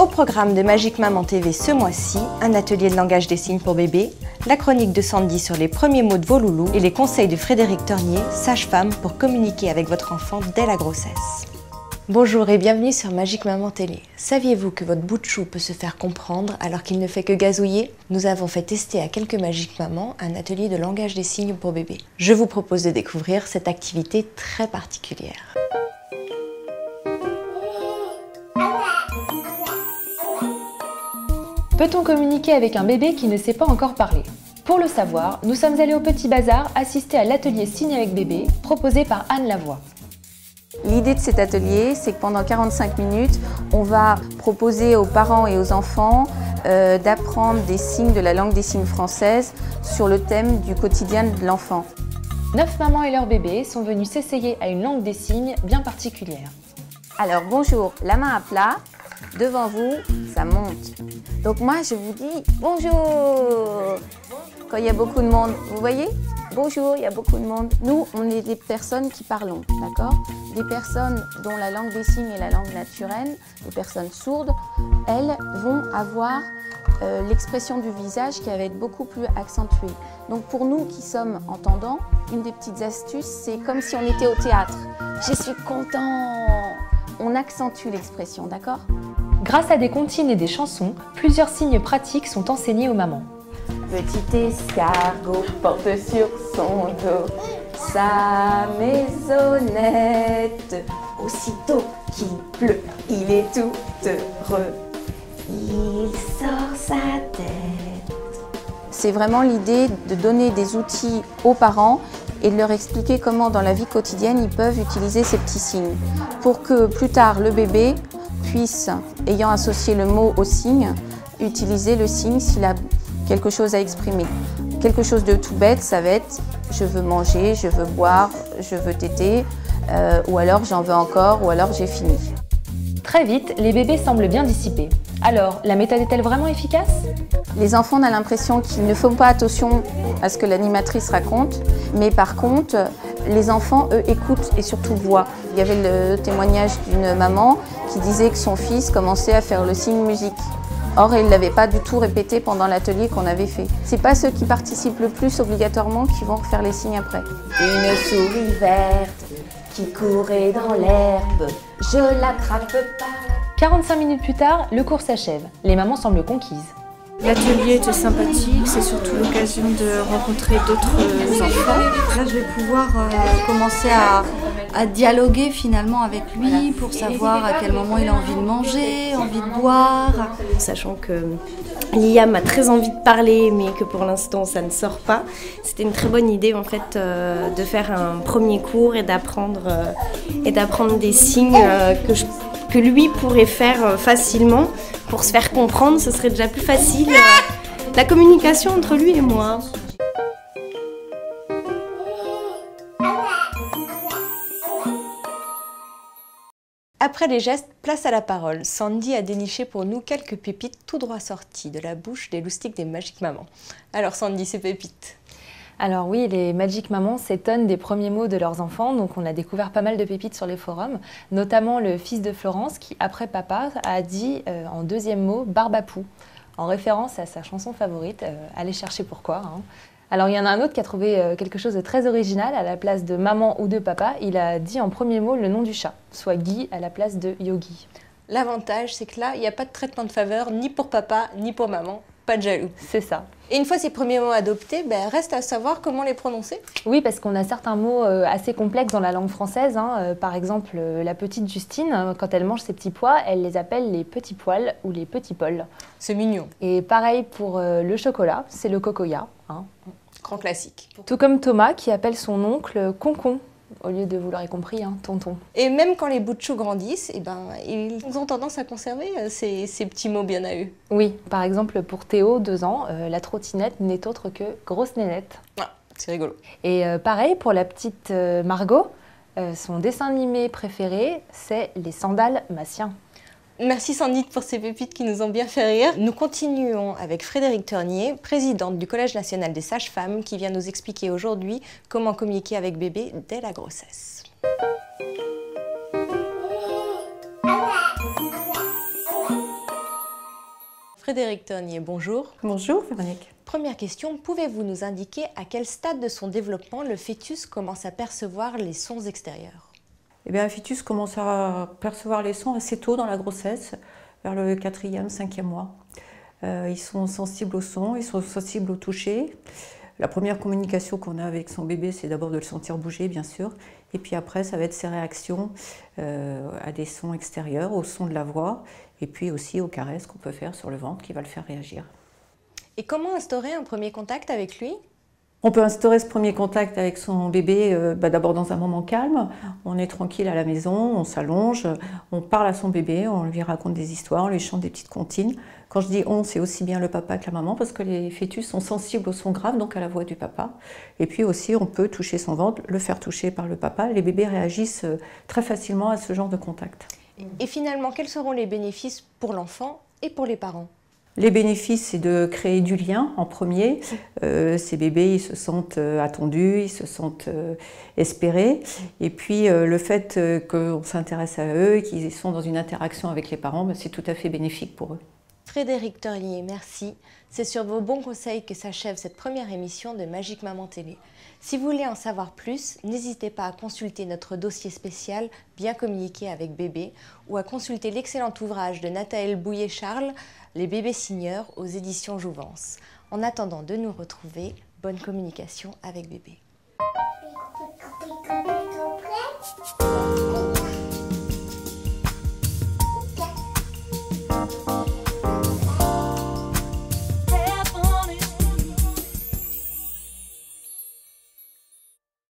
Au programme de Magique Maman TV ce mois-ci, un atelier de langage des signes pour bébés, la chronique de Sandy sur les premiers mots de vos loulous et les conseils de Frédéric Ternier, sage-femme, pour communiquer avec votre enfant dès la grossesse. Bonjour et bienvenue sur Magique Maman Télé. Saviez-vous que votre bout de chou peut se faire comprendre alors qu'il ne fait que gazouiller? Nous avons fait tester à quelques Magiques Mamans un atelier de langage des signes pour bébés. Je vous propose de découvrir cette activité très particulière. Peut-on communiquer avec un bébé qui ne sait pas encore parler? Pour le savoir, nous sommes allés au Petit Bazar assister à l'atelier Signes avec bébé proposé par Anne Lavoie. L'idée de cet atelier, c'est que pendant 45 minutes, on va proposer aux parents et aux enfants d'apprendre des signes de la langue des signes française sur le thème du quotidien de l'enfant. 9 mamans et leurs bébés sont venus s'essayer à une langue des signes bien particulière. Alors bonjour, la main à plat, devant vous, ça monte. Donc moi je vous dis bonjour quand il y a beaucoup de monde, vous voyez? Bonjour, il y a beaucoup de monde. Nous, on est des personnes qui parlons, d'accord? Des personnes dont la langue des signes est la langue naturelle, des personnes sourdes, elles vont avoir l'expression du visage qui va être beaucoup plus accentuée. Donc pour nous qui sommes entendants, une des petites astuces, c'est comme si on était au théâtre. Je suis content! On accentue l'expression, d'accord? Grâce à des comptines et des chansons, plusieurs signes pratiques sont enseignés aux mamans. Petit escargot porte sur son dos sa maisonnette. Aussitôt qu'il pleut, il est tout heureux. Il sort sa tête. C'est vraiment l'idée de donner des outils aux parents et de leur expliquer comment dans la vie quotidienne ils peuvent utiliser ces petits signes pour que plus tard le bébé puisse, ayant associé le mot au signe, utiliser le signe s'il a quelque chose à exprimer. Quelque chose de tout bête, ça va être « je veux manger »,« je veux boire »,« je veux téter », ou alors « j'en veux encore » ou alors « j'ai fini ». Très vite, les bébés semblent bien dissipés. Alors, la méthode est-elle vraiment efficace? Les enfants, on a l'impression qu'ils ne font pas attention à ce que l'animatrice raconte, mais par contre, les enfants, eux, écoutent et surtout voient. Il y avait le témoignage d'une maman qui disait que son fils commençait à faire le signe musique. Or, il ne l'avait pas du tout répété pendant l'atelier qu'on avait fait. C'est pas ceux qui participent le plus obligatoirement qui vont faire les signes après. Une souris verte qui courait dans l'herbe, je l'attrape pas. 45 minutes plus tard, le cours s'achève. Les mamans semblent conquises. L'atelier était sympathique, c'est surtout l'occasion de rencontrer d'autres enfants. Là, je vais pouvoir commencer à dialoguer finalement avec lui pour savoir à quel moment il a envie de manger, envie de boire. Sachant que Liam a très envie de parler mais que pour l'instant ça ne sort pas, c'était une très bonne idée en fait de faire un premier cours et d'apprendre des signes que lui pourrait faire facilement pour se faire comprendre. Ce serait déjà plus facile la communication entre lui et moi. Après les gestes, place à la parole. Sandy a déniché pour nous quelques pépites tout droit sorties de la bouche des loustiques des Magiques Mamans. Alors Sandy, ces pépites? Alors oui, les Magiques Mamans s'étonnent des premiers mots de leurs enfants, donc on a découvert pas mal de pépites sur les forums, notamment le fils de Florence qui, après papa, a dit en deuxième mot « barbapou », en référence à sa chanson favorite, allez chercher pourquoi. Hein. Alors il y en a un autre qui a trouvé quelque chose de très original, à la place de maman ou de papa, il a dit en premier mot le nom du chat, soit Guy à la place de Yogi. L'avantage, c'est que là, il n'y a pas de traitement de faveur, ni pour papa, ni pour maman. Pas de jaloux. C'est ça. Et une fois ces premiers mots adoptés, reste à savoir comment les prononcer. Oui, parce qu'on a certains mots assez complexes dans la langue française. Hein. Par exemple, la petite Justine, quand elle mange ses petits pois, elle les appelle les petits poils ou les petits pols. C'est mignon. Et pareil pour le chocolat, c'est le cocoya. Hein. Grand classique. Tout comme Thomas qui appelle son oncle concon, au lieu de, vous l'aurez compris, hein, tonton. Et même quand les bouts de chou grandissent, ils ont tendance à conserver ces petits mots bien à eux. Oui, par exemple pour Théo, 2 ans, la trottinette n'est autre que grosse nénette. Ah, c'est rigolo. Et pareil pour la petite Margot, son dessin animé préféré, c'est les sandales Massiens. Merci Sandy pour ces pépites qui nous ont bien fait rire. Nous continuons avec Frédéric Ternier, présidente du Collège national des sages-femmes, qui vient nous expliquer aujourd'hui comment communiquer avec bébé dès la grossesse. Frédéric Ternier, bonjour. Bonjour Véronique. Première question, pouvez-vous nous indiquer à quel stade de son développement le fœtus commence à percevoir les sons extérieurs? Eh bien, un fœtus commence à percevoir les sons assez tôt dans la grossesse, vers le 4e, 5e mois. Ils sont sensibles au son, ils sont sensibles au toucher. La première communication qu'on a avec son bébé, c'est d'abord de le sentir bouger, bien sûr. Et puis après, ça va être ses réactions à des sons extérieurs, au son de la voix, et puis aussi aux caresses qu'on peut faire sur le ventre qui va le faire réagir. Et comment instaurer un premier contact avec lui? On peut instaurer ce premier contact avec son bébé d'abord dans un moment calme. On est tranquille à la maison, on s'allonge, on parle à son bébé, on lui raconte des histoires, on lui chante des petites comptines. Quand je dis on, c'est aussi bien le papa que la maman parce que les fœtus sont sensibles au son grave, donc à la voix du papa. Et puis aussi, on peut toucher son ventre, le faire toucher par le papa. Les bébés réagissent très facilement à ce genre de contact. Et finalement, quels seront les bénéfices pour l'enfant et pour les parents? Les bénéfices, c'est de créer du lien en premier. Ces bébés, ils se sentent attendus, ils se sentent espérés. Et puis, le fait qu'on s'intéresse à eux et qu'ils sont dans une interaction avec les parents, c'est tout à fait bénéfique pour eux. Frédéric Ternier, merci. C'est sur vos bons conseils que s'achève cette première émission de Magique Maman Télé. Si vous voulez en savoir plus, n'hésitez pas à consulter notre dossier spécial « Bien communiquer avec bébé » ou à consulter l'excellent ouvrage de Nathaël Bouillet-Charles « Les bébés signeurs » aux éditions Jouvence. En attendant de nous retrouver, bonne communication avec bébé.